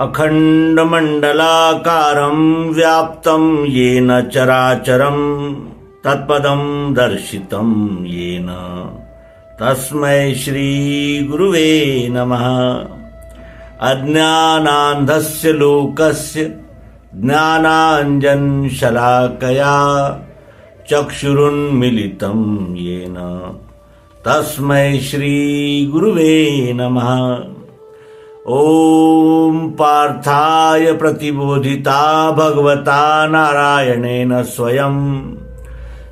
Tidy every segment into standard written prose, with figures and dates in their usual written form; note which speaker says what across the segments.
Speaker 1: अखण्डमण्डलाकारं व्याप्तं येन चराचरं तत्पदं दर्शितं येन तस्मै श्रीगुरुवे नमः। अज्ञानान्धस्य लोकस्य ज्ञानाञ्जनशलाकया चक्षुरुन्मीलितं येन तस्मै श्रीगुरुवे नमः। ॐ पार्थाय प्रतिबोधिता भगवता नारायणेन स्वयं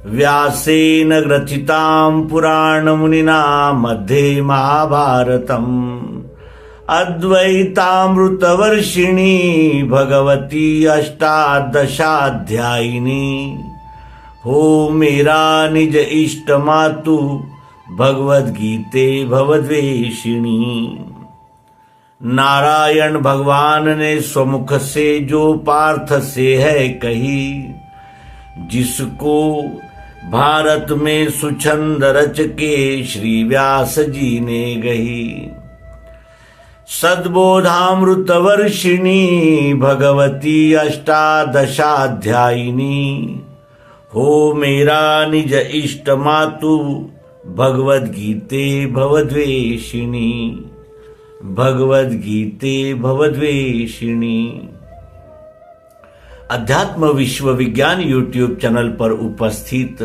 Speaker 1: व्यासेन ग्रथितां पुराणमुनिना मध्ये महाभारतम् अद्वैतामृतवर्षिणी भगवती अष्टादशाध्यायिनी हो मेरा निज इष्ट मातु भगवद्गीते भवद्वेषिणी। नारायण भगवान ने स्वमुख से जो पार्थ से है कही, जिसको भारत में सुछंद रच के श्री व्यास जी ने गही। सद्बोधामृत वर्षिणी भगवती अष्टादशाध्यायिनी हो मेरा निज इष्ट मातु भगवद्गीते भवद्वेषिणी। भगवद्गीते भवद्वेषिणी। अध्यात्म विश्व विज्ञान यूट्यूब चैनल पर उपस्थित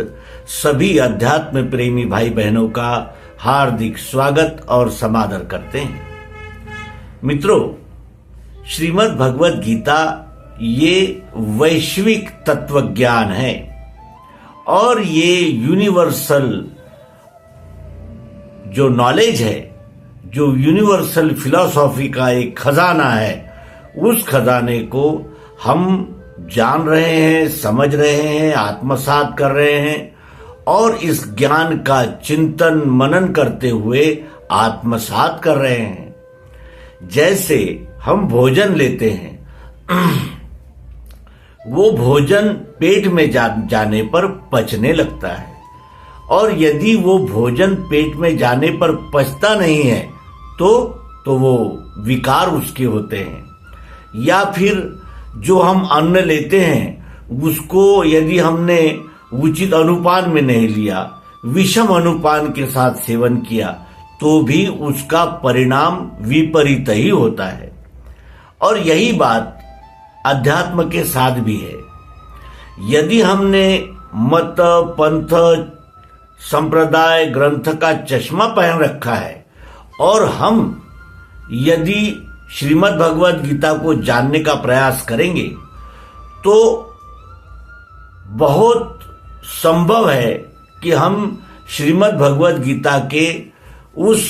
Speaker 1: सभी अध्यात्म प्रेमी भाई बहनों का हार्दिक स्वागत और समादर करते हैं। मित्रों, श्रीमद् भगवद गीता ये वैश्विक तत्व ज्ञान है और ये यूनिवर्सल जो नॉलेज है, जो यूनिवर्सल फिलॉसफी का एक खजाना है, उस खजाने को हम जान रहे हैं, समझ रहे हैं, आत्मसात कर रहे हैं और इस ज्ञान का चिंतन मनन करते हुए आत्मसात कर रहे हैं। जैसे हम भोजन लेते हैं, वो भोजन पेट में जाने पर पचने लगता है और यदि वो भोजन पेट में जाने पर पचता नहीं है तो वो विकार उसके होते हैं। या फिर जो हम अन्न लेते हैं उसको यदि हमने उचित अनुपान में नहीं लिया, विषम अनुपान के साथ सेवन किया, तो भी उसका परिणाम विपरीत ही होता है। और यही बात अध्यात्म के साथ भी है। यदि हमने मत, पंथ, संप्रदाय, ग्रंथ का चश्मा पहन रखा है और हम यदि श्रीमद् भगवद गीता को जानने का प्रयास करेंगे तो बहुत संभव है कि हम श्रीमद् भगवद गीता के उस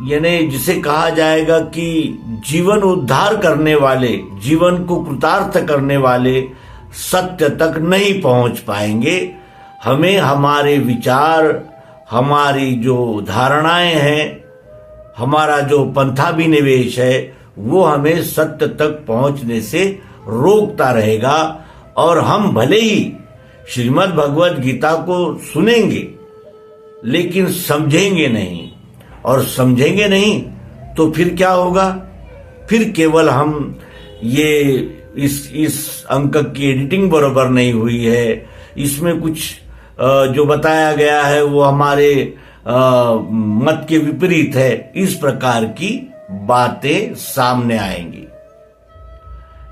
Speaker 1: यानी जिसे कहा जाएगा कि जीवन उद्धार करने वाले, जीवन को कृतार्थ करने वाले सत्य तक नहीं पहुंच पाएंगे। हमें हमारे विचार, हमारी जो धारणाएं हैं, हमारा जो पंथाभिनिवेश है, वो हमें सत्य तक पहुंचने से रोकता रहेगा और हम भले ही श्रीमद् भगवद गीता को सुनेंगे लेकिन समझेंगे नहीं, और समझेंगे नहीं तो फिर क्या होगा? फिर केवल हम ये इस अंक की एडिटिंग बराबर नहीं हुई है, इसमें कुछ जो बताया गया है वो हमारे मत के विपरीत है, इस प्रकार की बातें सामने आएंगी।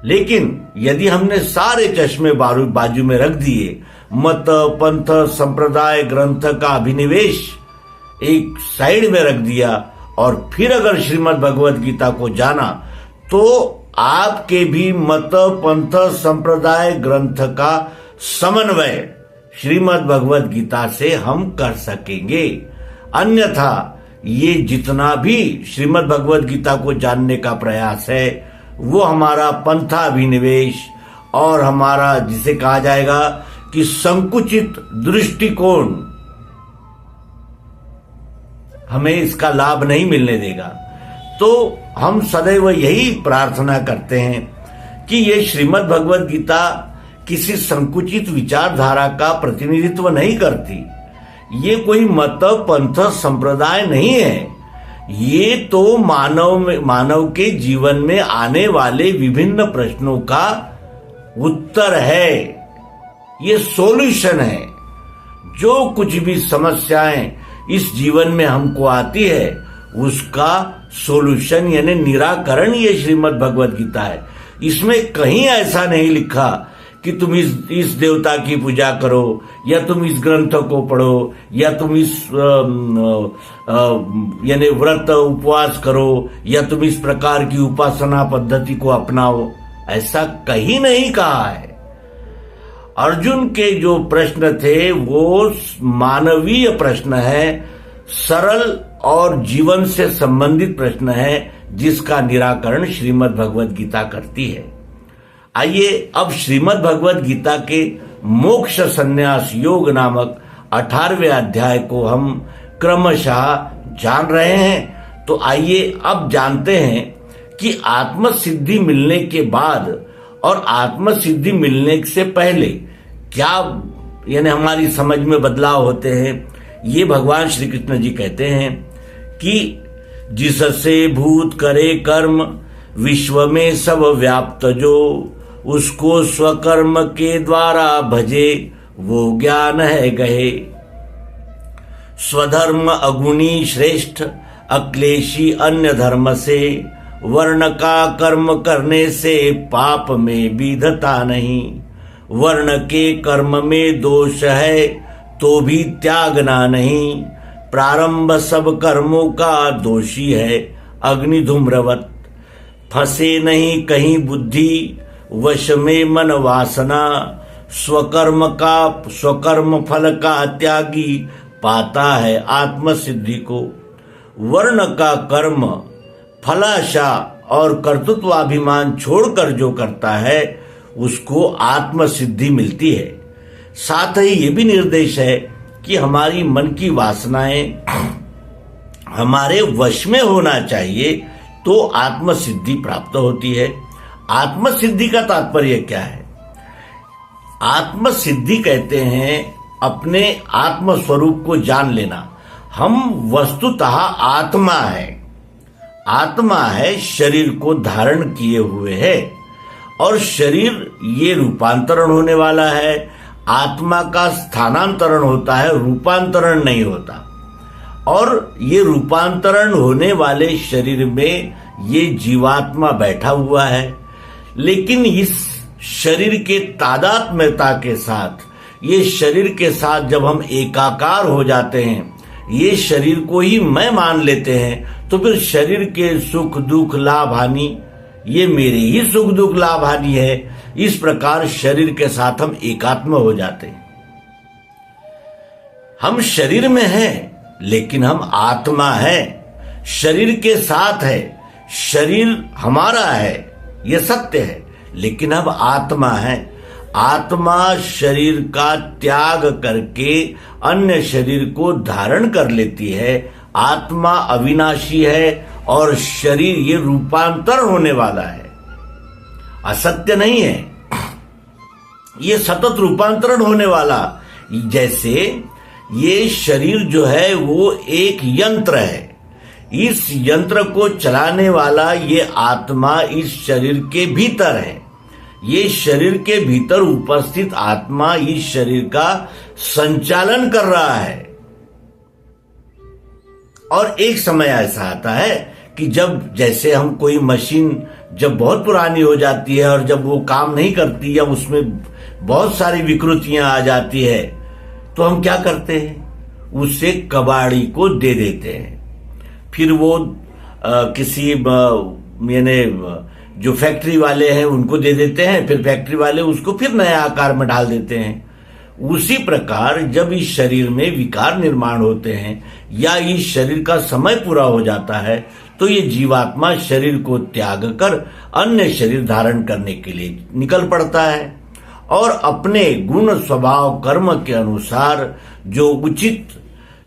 Speaker 1: लेकिन यदि हमने सारे चश्मे बाजू में रख दिए, मत, पंथ, संप्रदाय, ग्रंथ का अभिनिवेश एक साइड में रख दिया और फिर अगर श्रीमद् भगवद गीता को जाना, तो आपके भी मत, पंथ, संप्रदाय, ग्रंथ का समन्वय श्रीमद् भगवद गीता से हम कर सकेंगे। अन्यथा ये जितना भी श्रीमद् भगवद गीता को जानने का प्रयास है वो हमारा पंथाभिनिवेश और हमारा जिसे कहा जाएगा कि संकुचित दृष्टिकोण हमें इसका लाभ नहीं मिलने देगा। तो हम सदैव यही प्रार्थना करते हैं कि ये श्रीमद् भगवद गीता किसी संकुचित विचारधारा का प्रतिनिधित्व नहीं करती। ये कोई मत, पंथ, संप्रदाय नहीं है। ये तो मानव के जीवन में आने वाले विभिन्न प्रश्नों का उत्तर है, ये सॉल्यूशन है। जो कुछ भी समस्याएं इस जीवन में हमको आती है उसका सॉल्यूशन यानी निराकरण ये श्रीमद् भगवद गीता है। इसमें कहीं ऐसा नहीं लिखा कि तुम इस देवता की पूजा करो या तुम इस ग्रंथ को पढ़ो या तुम इस यानी व्रत उपवास करो या तुम इस प्रकार की उपासना पद्धति को अपनाओ, ऐसा कहीं नहीं कहा है। अर्जुन के जो प्रश्न थे वो मानवीय प्रश्न है, सरल और जीवन से संबंधित प्रश्न है जिसका निराकरण श्रीमद् भगवद गीता करती है। आइए अब श्रीमद् भगवद गीता के मोक्ष संन्यास योग नामक 18वें अध्याय को हम क्रमशः जान रहे हैं। तो आइए अब जानते हैं कि आत्म सिद्धि मिलने के बाद और आत्म सिद्धि मिलने से पहले क्या यानी हमारी समझ में बदलाव होते हैं। ये भगवान श्री कृष्ण जी कहते हैं कि जिससे भूत करे कर्म विश्व में सब व्याप्त जो, उसको स्वकर्म के द्वारा भजे वो ज्ञान है गहे। स्वधर्म अगुणी श्रेष्ठ अक्लेशी अन्य धर्म से, वर्ण का कर्म करने से पाप में विधता नहीं। वर्ण के कर्म में दोष है तो भी त्यागना नहीं। प्रारंभ सब कर्मों का दोषी है अग्नि धूम्रवत। फंसे नहीं कहीं बुद्धि वश में मन वासना। स्वकर्म फल का त्यागी पाता है आत्म सिद्धि को। वर्ण का कर्म फलाशा और कर्तृत्वाभिमान छोड़कर जो करता है उसको आत्म सिद्धि मिलती है। साथ ही ये भी निर्देश है कि हमारी मन की वासनाएं हमारे वश में होना चाहिए तो आत्म सिद्धि प्राप्त होती है। आत्म सिद्धि का तात्पर्य क्या है? आत्म सिद्धि कहते हैं अपने आत्म स्वरूप को जान लेना। हम वस्तुतः आत्मा है, आत्मा है, शरीर को धारण किए हुए है और शरीर ये रूपांतरण होने वाला है। आत्मा का स्थानांतरण होता है, रूपांतरण नहीं होता। और ये रूपांतरण होने वाले शरीर में ये जीवात्मा बैठा हुआ है, लेकिन इस शरीर के तादात्म्यता के साथ, ये शरीर के साथ जब हम एकाकार हो जाते हैं, ये शरीर को ही मैं मान लेते हैं, तो फिर शरीर के सुख दुख लाभ हानि ये मेरे ही सुख दुख लाभ हानि है। इस प्रकार शरीर के साथ हम एकात्म हो जाते हैं। हम शरीर में हैं लेकिन हम आत्मा है, शरीर के साथ है, शरीर हमारा है, यह सत्य है, लेकिन अब आत्मा है। आत्मा शरीर का त्याग करके अन्य शरीर को धारण कर लेती है। आत्मा अविनाशी है और शरीर ये रूपांतर होने वाला है, असत्य नहीं है, ये सतत रूपांतरण होने वाला। जैसे ये शरीर जो है वो एक यंत्र है, इस यंत्र को चलाने वाला ये आत्मा इस शरीर के भीतर है। ये शरीर के भीतर उपस्थित आत्मा इस शरीर का संचालन कर रहा है। और एक समय ऐसा आता है कि जब जैसे हम कोई मशीन जब बहुत पुरानी हो जाती है और जब वो काम नहीं करती या उसमें बहुत सारी विकृतियां आ जाती है, तो हम क्या करते हैं, उसे कबाड़ी को दे देते हैं। फिर वो किसी यानी जो फैक्ट्री वाले हैं उनको दे देते हैं, फिर फैक्ट्री वाले उसको फिर नए आकार में डाल देते हैं। उसी प्रकार जब इस शरीर में विकार निर्माण होते हैं या इस शरीर का समय पूरा हो जाता है, तो ये जीवात्मा शरीर को त्याग कर अन्य शरीर धारण करने के लिए निकल पड़ता है और अपने गुण स्वभाव कर्म के अनुसार जो उचित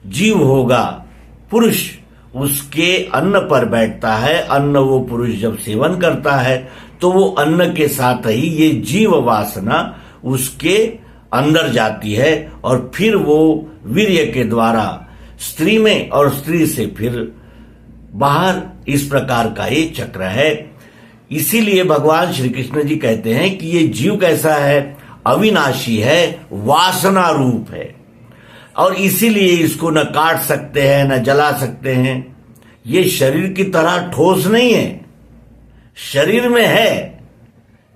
Speaker 1: जीव होगा, पुरुष, उसके अन्न पर बैठता है। अन्न वो पुरुष जब सेवन करता है तो वो अन्न के साथ ही ये जीव वासना उसके अंदर जाती है और फिर वो वीर्य के द्वारा स्त्री में और स्त्री से फिर बाहर इस प्रकार का ये चक्र है। इसीलिए भगवान श्री कृष्ण जी कहते हैं कि ये जीव कैसा है, अविनाशी है, वासना रूप है, और इसीलिए इसको न काट सकते हैं न जला सकते हैं। ये शरीर की तरह ठोस नहीं है, शरीर में है,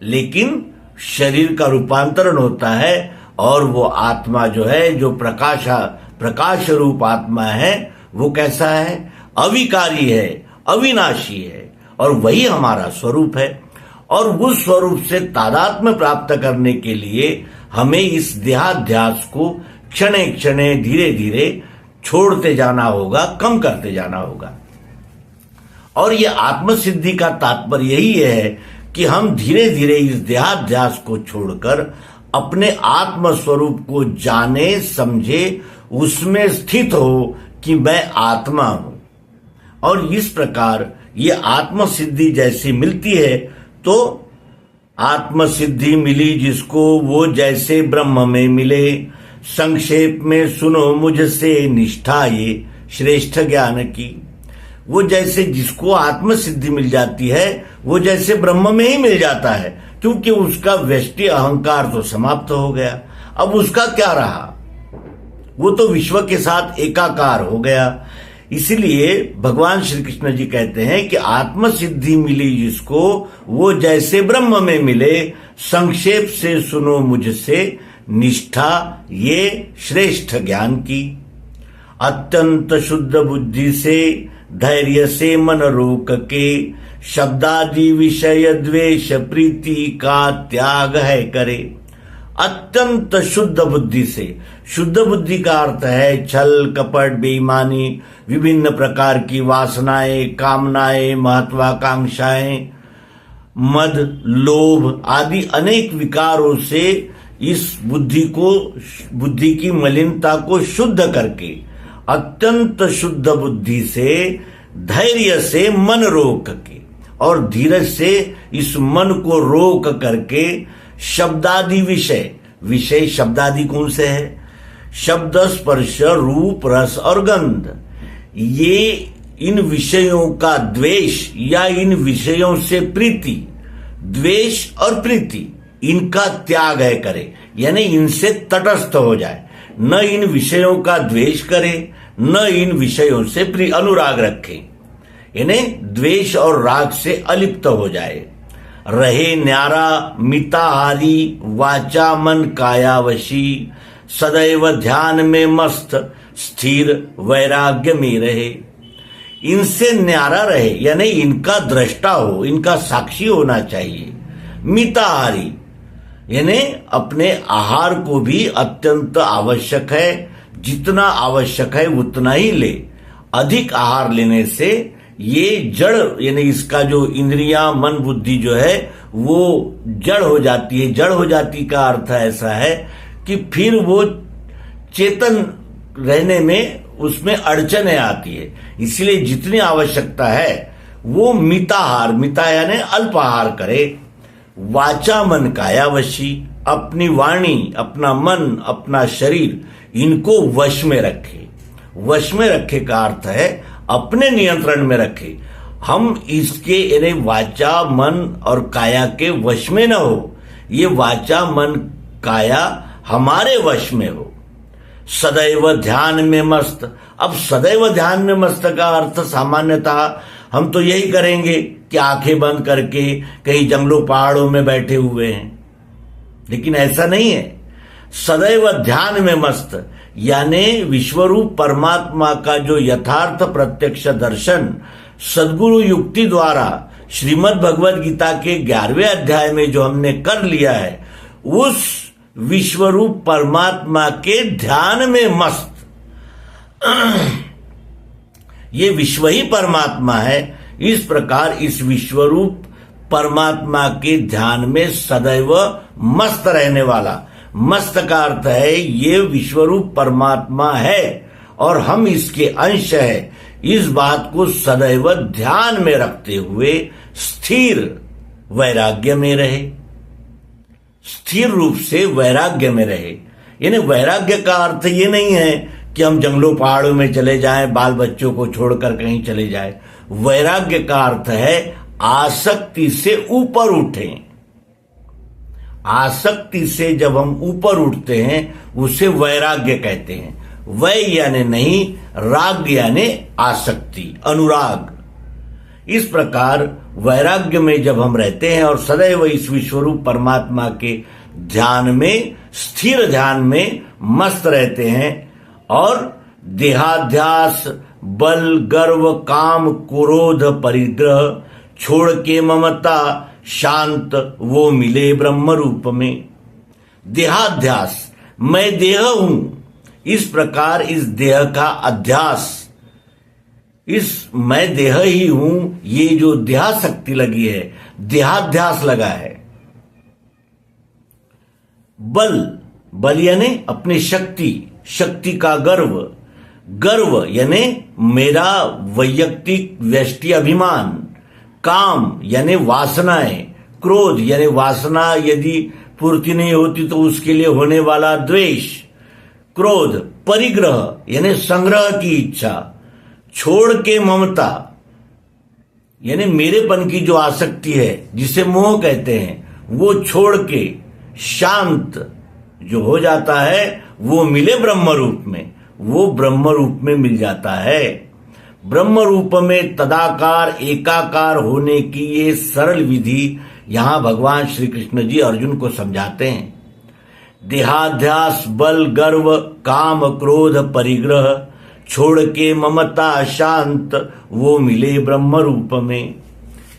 Speaker 1: लेकिन शरीर का रूपांतरण होता है और वो आत्मा जो है, जो प्रकाश रूप आत्मा है, वो कैसा है, अविकारी है, अविनाशी है, और वही हमारा स्वरूप है। और उस स्वरूप से तादात्म्य प्राप्त करने के लिए हमें इस देहाध्यास को क्षणे क्षणे धीरे धीरे छोड़ते जाना होगा, कम करते जाना होगा। और ये आत्मसिद्धि का तात्पर्य यही है कि हम धीरे धीरे इस देहाध्यास को छोड़कर अपने आत्म स्वरूप को जाने, समझे, उसमें स्थित हो कि मैं आत्मा हूं। और इस प्रकार ये आत्मसिद्धि जैसी मिलती है, तो आत्मसिद्धि मिली जिसको वो जैसे ब्रह्म में मिले, संक्षेप में सुनो मुझसे निष्ठा ये श्रेष्ठ ज्ञान की। वो जैसे जिसको आत्मसिद्धि मिल जाती है, वो जैसे ब्रह्म में ही मिल जाता है, क्योंकि उसका व्यष्टि अहंकार तो समाप्त हो गया। अब उसका क्या रहा, वो तो विश्व के साथ एकाकार हो गया। इसलिए भगवान श्री कृष्ण जी कहते हैं कि आत्मसिद्धि मिली जिसको, वो जैसे ब्रह्म में मिले, संक्षेप से सुनो मुझसे निष्ठा ये श्रेष्ठ ज्ञान की। अत्यंत शुद्ध बुद्धि से, धैर्य से मन रोक के, शब्दादि विषय द्वेष प्रीति का त्याग है करे। अत्यंत शुद्ध बुद्धि से, शुद्ध बुद्धि का अर्थ है छल कपट बेईमानी, विभिन्न प्रकार की वासनाएं, कामनाएं, महत्वाकांक्षाएं, मद, लोभ आदि अनेक विकारों से इस बुद्धि की मलिनता को शुद्ध करके, अत्यंत शुद्ध बुद्धि से, धैर्य से मन रोक के, और धीरज से इस मन को रोक करके, शब्दादि विषय शब्दादि कौन से है, शब्द, स्पर्श, रूप, रस और गंध, ये इन विषयों का द्वेष या इन विषयों से प्रीति, द्वेष और प्रीति इनका त्याग है करे, यानी इनसे तटस्थ हो जाए। न इन विषयों का द्वेष करे, न इन विषयों से अनुराग रखे, यानी द्वेष और राग से अलिप्त हो जाए। रहे न्यारा मिताहारी, वाचा मन कायावशी, सदैव ध्यान में मस्त, स्थिर वैराग्य में रहे। इनसे न्यारा रहे, यानी इनका दृष्टा हो, इनका साक्षी होना चाहिए। मिताहारी यानी अपने आहार को भी अत्यंत आवश्यक है, जितना आवश्यक है उतना ही ले। अधिक आहार लेने से ये जड़, यानी इसका जो इंद्रियां, मन, बुद्धि जो है वो जड़ हो जाती है। जड़ हो जाती का अर्थ ऐसा है कि फिर वो चेतन रहने में उसमें अड़चने आती है। इसलिए जितनी आवश्यकता है वो मिताहार, मिता यानी अल्पाहार करे। वाचा मन कायावशी, अपनी वाणी, अपना मन, अपना शरीर, इनको वश में रखे। वश में रखे का अर्थ है अपने नियंत्रण में रखे। हम इसके यानी वाचा, मन और काया के वश में न हो, ये वाचा, मन, काया हमारे वश में हो। सदैव ध्यान में मस्त। अब सदैव ध्यान में मस्त का अर्थ सामान्यतः हम तो यही करेंगे कि आंखें बंद करके कहीं जंगलों पहाड़ों में बैठे हुए हैं, लेकिन ऐसा नहीं है। सदैव ध्यान में मस्त यानी विश्वरूप परमात्मा का जो यथार्थ प्रत्यक्ष दर्शन सद्गुरु युक्ति द्वारा श्रीमद् भगवद गीता के 11वें अध्याय में जो हमने कर लिया है, उस विश्वरूप परमात्मा के ध्यान में मस्त। ये विश्व ही परमात्मा है। इस प्रकार इस विश्वरूप परमात्मा के ध्यान में सदैव मस्त रहने वाला। मस्त का अर्थ है ये विश्वरूप परमात्मा है और हम इसके अंश है। इस बात को सदैव ध्यान में रखते हुए स्थिर वैराग्य में रहे। स्थिर रूप से वैराग्य में रहे। यानी वैराग्य का अर्थ ये नहीं है कि हम जंगलों पहाड़ों में चले जाएं, बाल बच्चों को छोड़कर कहीं चले जाएं। वैराग्य का अर्थ है आसक्ति से ऊपर उठें। आसक्ति से जब हम ऊपर उठते हैं उसे वैराग्य कहते हैं। वै यानी नहीं, राग यानी आसक्ति, अनुराग। इस प्रकार वैराग्य में जब हम रहते हैं और सदैव इस विश्वरूप परमात्मा के ध्यान में, स्थिर ध्यान में मस्त रहते हैं और देहाध्यास, बल, गर्व, काम, क्रोध, परिग्रह छोड़ के ममता, शांत वो मिले ब्रह्म रूप में। देहाध्यास, मैं देह हूं, इस प्रकार इस देह का अध्यास, इस मैं देह ही हूं, ये जो देहाशक्ति लगी है, देहाध्यास लगा है। बल, बल यानी अपनी शक्ति, शक्ति का गर्व, गर्व यानी मेरा वैयक्तिक व्यष्टि अभिमान। काम यानी वासनाएं, क्रोध यानी वासना यदि पूर्ति नहीं होती तो उसके लिए होने वाला द्वेष, क्रोध। परिग्रह यानी संग्रह की इच्छा, छोड़ के ममता यानी मेरेपन की जो आसक्ति है जिसे मोह कहते हैं, वो छोड़ के शांत जो हो जाता है वो मिले ब्रह्म रूप में, वो ब्रह्म रूप में मिल जाता है। ब्रह्म रूप में तदाकार एकाकार होने की ये सरल विधि यहां भगवान श्री कृष्ण जी अर्जुन को समझाते हैं। देहाध्यास, बल, गर्व, काम, क्रोध, परिग्रह छोड़ के ममता, शांत वो मिले ब्रह्म रूप में।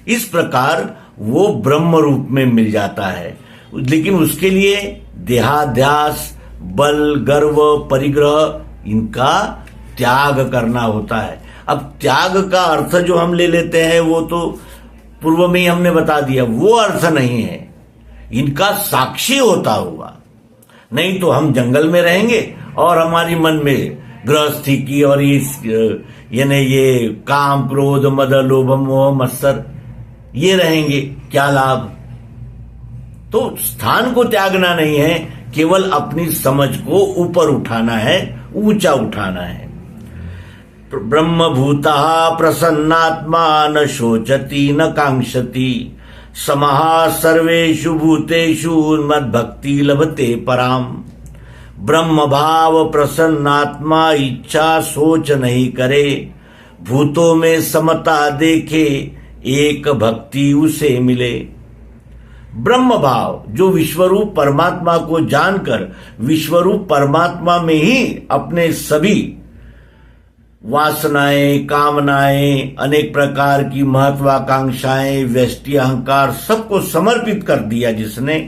Speaker 1: इस प्रकार वो ब्रह्म रूप में मिल जाता है, लेकिन उसके लिए देहाध्यास, बल, गर्व, परिग्रह इनका त्याग करना होता है। अब त्याग का अर्थ जो हम ले लेते हैं वो तो पूर्व में ही हमने बता दिया, वो अर्थ नहीं है। इनका साक्षी होता हुआ, नहीं तो हम जंगल में रहेंगे और हमारी मन में गृहस्थी की और यानी ये काम, क्रोध, मद, लोभ, मोह, मत्सर ये रहेंगे, क्या लाभ। तो स्थान को त्यागना नहीं है, केवल अपनी समझ को ऊपर उठाना है, ऊंचा उठाना है। ब्रह्मभूतः प्रसन्नात्मा न शोचति न कांक्षति, समः सर्वेषु भूतेषु मद्भक्ति लभते पराम। ब्रह्म भाव प्रसन्नात्मा इच्छा सोच नहीं करे, भूतों में समता देखे एक भक्ति उसे मिले। ब्रह्म भाव जो विश्वरूप परमात्मा को जानकर विश्वरूप परमात्मा में ही अपने सभी वासनाएं, कामनाएं, अनेक प्रकार की महत्वाकांक्षाएं, व्यष्टि, अहंकार सबको समर्पित कर दिया जिसने,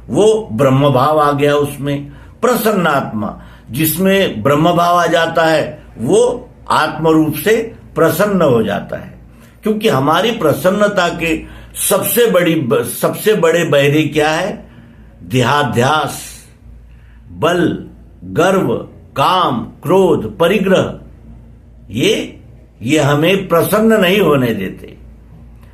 Speaker 1: वो ब्रह्म भाव आ गया उसमें। प्रसन्नात्मा, जिसमें ब्रह्म भाव आ जाता है वो आत्म रूप से प्रसन्न हो जाता है, क्योंकि हमारी प्रसन्नता के सबसे बड़े बहरे क्या है? देहाध्यास, बल, गर्व, काम, क्रोध, परिग्रह, ये हमें प्रसन्न नहीं होने देते।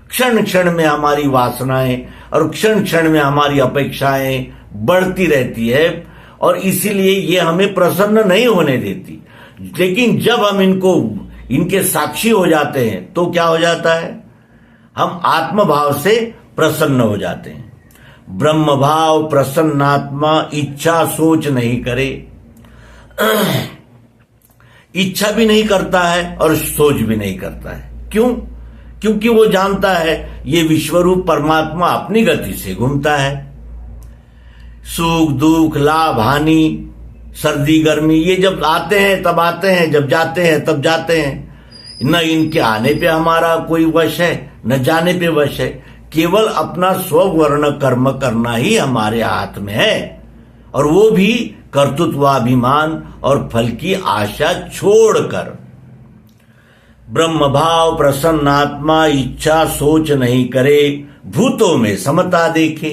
Speaker 1: क्षण क्षण में हमारी वासनाएं और क्षण क्षण में हमारी अपेक्षाएं बढ़ती रहती है और इसीलिए ये हमें प्रसन्न नहीं होने देती। लेकिन जब हम इनके साक्षी हो जाते हैं तो क्या हो जाता है? हम आत्म भाव से प्रसन्न हो जाते हैं। ब्रह्म भाव प्रसन्नात्मा इच्छा सोच नहीं करे, इच्छा भी नहीं करता है और सोच भी नहीं करता है। क्यों? क्योंकि वो जानता है ये विश्वरूप परमात्मा अपनी गति से घूमता है। सुख दुख, लाभ हानि, सर्दी गर्मी, ये जब आते हैं तब आते हैं, जब जाते हैं तब जाते हैं। न इनके आने पे हमारा कोई वश है, न जाने पे वश है। केवल अपना स्ववर्ण कर्म करना ही हमारे हाथ में है, और वो भी कर्तृत्वाभिमान और फल की आशा छोड़कर। ब्रह्म भाव प्रसन्नात्मा इच्छा सोच नहीं करे, भूतों में समता देखे।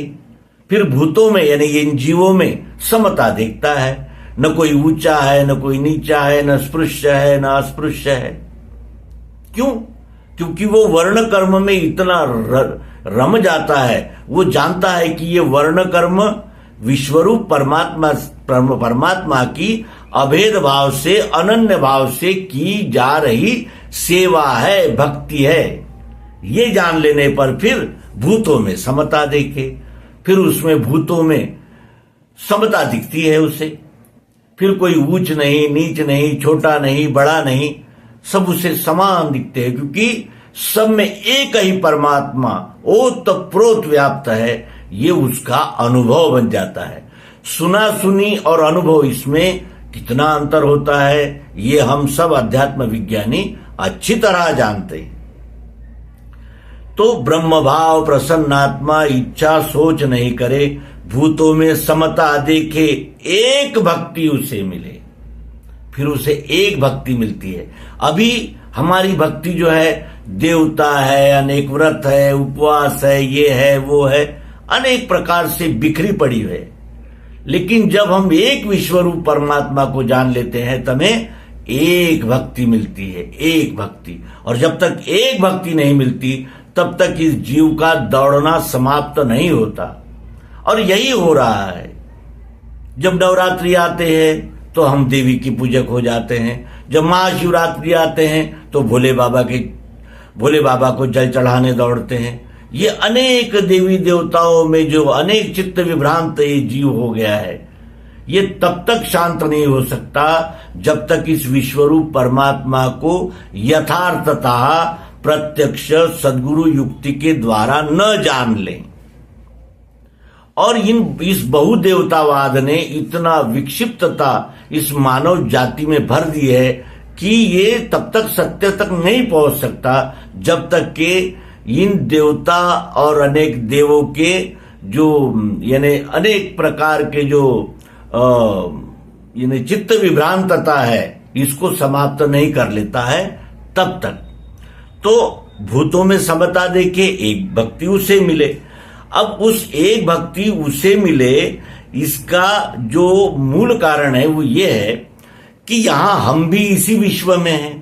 Speaker 1: फिर भूतों में यानी इन जीवों में समता देखता है, न कोई ऊंचा है न कोई नीचा है, न स्पृश्य है न अस्पृश्य है। क्यों? क्योंकि वो वर्ण कर्म में इतना रम जाता है, वो जानता है कि ये वर्ण कर्म विश्वरूप परमात्मा की अभेद भाव से, अनन्य भाव से की जा रही सेवा है, भक्ति है। ये जान लेने पर फिर भूतों में समता देखे, फिर उसमें भूतों में समता दिखती है उसे। फिर कोई ऊंच नहीं, नीच नहीं, छोटा नहीं, बड़ा नहीं, सब उसे समान दिखते हैं, क्योंकि सब में एक ही परमात्मा ओतप्रोत व्याप्त है। ये उसका अनुभव बन जाता है। सुना सुनी और अनुभव, इसमें कितना अंतर होता है, ये हम सब अध्यात्म विज्ञानी अच्छी तरह जानते हैं। तो ब्रह्म भाव, प्रसन्नात्मा, इच्छा सोच नहीं करे, भूतों में समता देखे, एक भक्ति उसे मिले, फिर उसे एक भक्ति मिलती है। अभी हमारी भक्ति जो है देवता है, अनेक व्रत है, उपवास है, ये है वो है, अनेक प्रकार से बिखरी पड़ी है। लेकिन जब हम एक विश्वरूप परमात्मा को जान लेते हैं तमें एक भक्ति मिलती है, एक भक्ति। और जब तक एक भक्ति नहीं मिलती तब तक इस जीव का दौड़ना समाप्त नहीं होता। और यही हो रहा है। जब नवरात्रि आते हैं तो हम देवी की पूजक हो जाते हैं, जब महाशिवरात्रि आते हैं तो भोले बाबा को जल चढ़ाने दौड़ते हैं। ये अनेक देवी देवताओं में जो अनेक चित्त विभ्रांत ये जीव हो गया है, ये तब तक शांत नहीं हो सकता जब तक इस विश्वरूप परमात्मा को यथार्थता प्रत्यक्ष सद्गुरु युक्ति के द्वारा न जान लें। और इस बहुदेवतावाद ने इतना विक्षिप्तता इस मानव जाति में भर दी है कि ये तब तक सत्य तक नहीं पहुंच सकता जब तक कि इन देवता और अनेक देवों के जो यानी अनेक प्रकार के जो यानी चित्त विभ्रांतता है, इसको समाप्त नहीं कर लेता है तब तक। तो भूतों में समता देखे, एक भक्ति उसे मिले। अब उस एक भक्ति उसे मिले, इसका जो मूल कारण है वो ये है कि यहां हम भी इसी विश्व में हैं।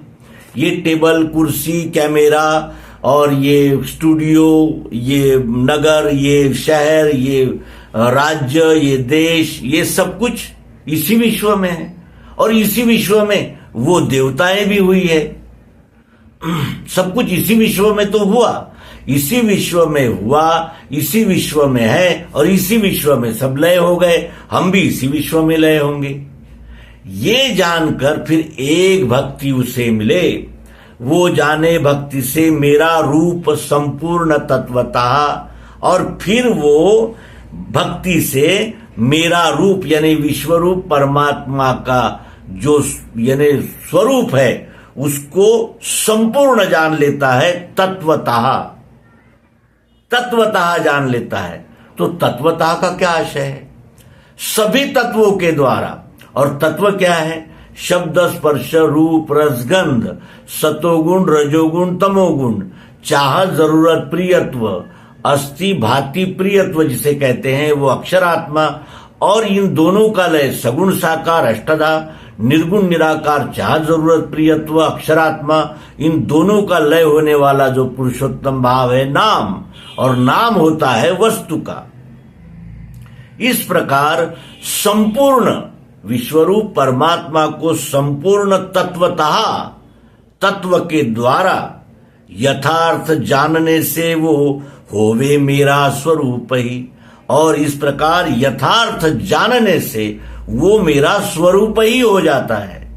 Speaker 1: ये टेबल, कुर्सी, कैमरा और ये स्टूडियो, ये नगर, ये शहर, ये राज्य, ये देश, ये सब कुछ इसी विश्व में है। और इसी विश्व में वो देवताएं भी हुई है। सब कुछ इसी विश्व में तो हुआ, इसी विश्व में हुआ, इसी विश्व में है, और इसी विश्व में सब लय हो गए। हम भी इसी विश्व में लय होंगे। ये जानकर फिर एक भक्ति उसे मिले, वो जाने भक्ति से मेरा रूप संपूर्ण तत्वतः। और फिर वो भक्ति से मेरा रूप यानी विश्वरूप परमात्मा का जो यानी स्वरूप है उसको संपूर्ण जान लेता है, तत्वतः जान लेता है। तो तत्वतः का क्या आशय है? सभी तत्वों के द्वारा। और तत्व क्या है? शब्द, स्पर्श, रूप, रसगंध, सतोगुण, रजोगुण, तमोगुण, चाह, जरूरत, प्रियत्व, अस्थि, भाति, प्रियत्व जिसे कहते हैं वो अक्षरात्मा। और इन दोनों का लय सगुण, साकार, अष्टधा, निर्गुण, निराकार, चाह, जरूरत, प्रियत्व, अक्षरात्मा, इन दोनों का लय होने वाला जो पुरुषोत्तम भाव है नाम, और नाम होता है वस्तु का। इस प्रकार संपूर्ण विश्वरूप परमात्मा को संपूर्ण तत्वतः तत्व के द्वारा यथार्थ जानने से वो होवे मेरा स्वरूप ही। और इस प्रकार यथार्थ जानने से वो मेरा स्वरूप ही हो जाता है।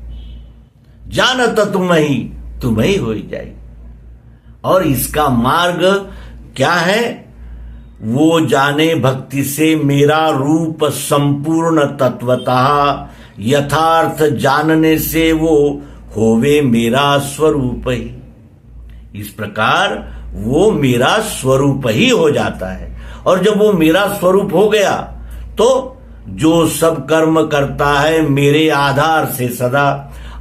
Speaker 1: जानत तुम ही हो जाए। और इसका मार्ग क्या है? वो जाने भक्ति से मेरा रूप संपूर्ण तत्वतः, यथार्थ जानने से वो होवे मेरा स्वरूप ही। इस प्रकार वो मेरा स्वरूप ही हो जाता है। और जब वो मेरा स्वरूप हो गया तो जो सब कर्म करता है मेरे आधार से सदा,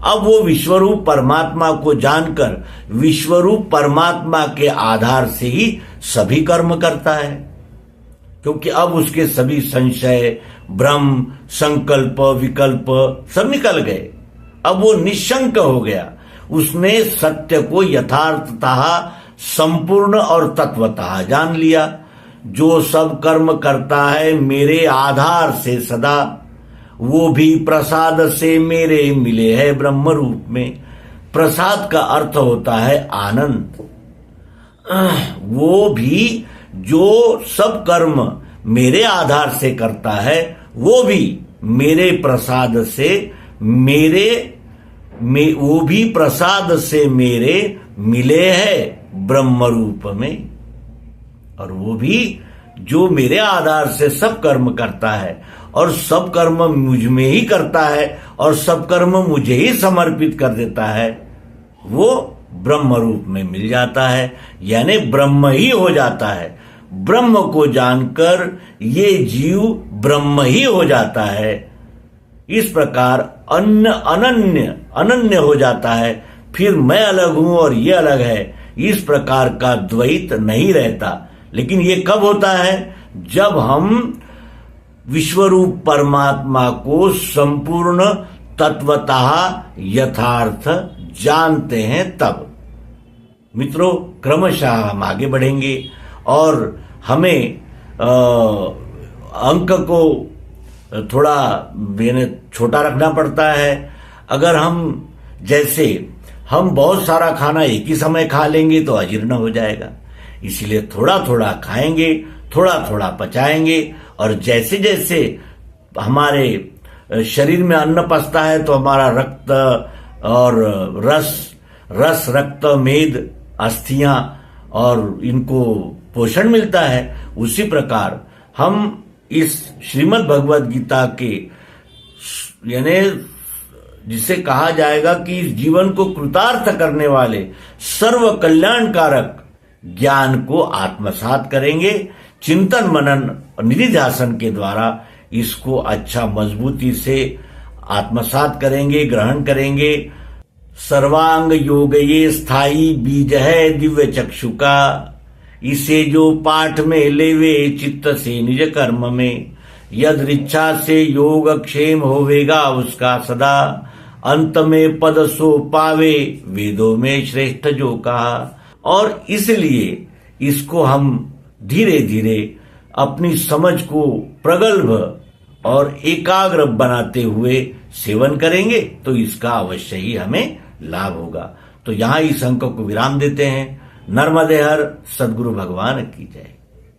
Speaker 1: अब वो विश्वरूप परमात्मा को जानकर विश्वरूप परमात्मा के आधार से ही सभी कर्म करता है। क्योंकि अब उसके सभी संशय, भ्रम, संकल्प, विकल्प सब निकल गए। अब वो निशंक हो गया। उसने सत्य को यथार्थतः संपूर्ण और तत्वतः जान लिया। जो सब कर्म करता है मेरे आधार से सदा, वो भी प्रसाद से मेरे मिले है ब्रह्म रूप में। प्रसाद का अर्थ होता है आनंद। वो भी जो सब कर्म मेरे आधार से करता है, वो भी मेरे प्रसाद से वो भी प्रसाद से मेरे मिले हैं ब्रह्म रूप में। और वो भी जो मेरे आधार से सब कर्म करता है और सब कर्म मुझ में ही करता है और सब कर्म मुझे ही समर्पित कर देता है, वो ब्रह्म रूप में मिल जाता है, यानी ब्रह्म ही हो जाता है। ब्रह्म को जानकर ये जीव ब्रह्म ही हो जाता है। इस प्रकार अनन्य हो जाता है। फिर मैं अलग हूं और ये अलग है, इस प्रकार का द्वैत नहीं रहता। लेकिन ये कब होता है? जब हम विश्वरूप परमात्मा को संपूर्ण तत्वतः यथार्थ जानते हैं तब। मित्रों, क्रमशः हम आगे बढ़ेंगे और हमें अंक को थोड़ा छोटा रखना पड़ता है। अगर हम बहुत सारा खाना एक ही समय खा लेंगे तो अजीर्ण हो जाएगा। इसीलिए थोड़ा थोड़ा खाएंगे, थोड़ा थोड़ा पचाएंगे, और जैसे जैसे हमारे शरीर में अन्न पचता है तो हमारा रक्त और रस रक्त मेद अस्थियां और इनको पोषण मिलता है। उसी प्रकार हम इस श्रीमद् भगवद गीता के यानी जिसे कहा जाएगा कि इस जीवन को कृतार्थ करने वाले सर्व कल्याणकारक ज्ञान को आत्मसात करेंगे। चिंतन मनन और निधिध्यासन के द्वारा इसको अच्छा मजबूती से आत्मसात करेंगे, ग्रहण करेंगे। सर्वांग योग ये स्थाई बीज है दिव्य चक्षु का, इसे जो पाठ में लेवे चित्त से निज कर्म में, यद इच्छा से योग क्षेम होवेगा उसका सदा, अंत में पद सो पावे वेदों में श्रेष्ठ जो कहा। और इसलिए इसको हम धीरे धीरे अपनी समझ को प्रगल्भ और एकाग्र बनाते हुए सेवन करेंगे तो इसका अवश्य ही हमें लाभ होगा। तो यहां इस अंक को विराम देते हैं। नर्मदे हर सद्गुरु भगवान की जय।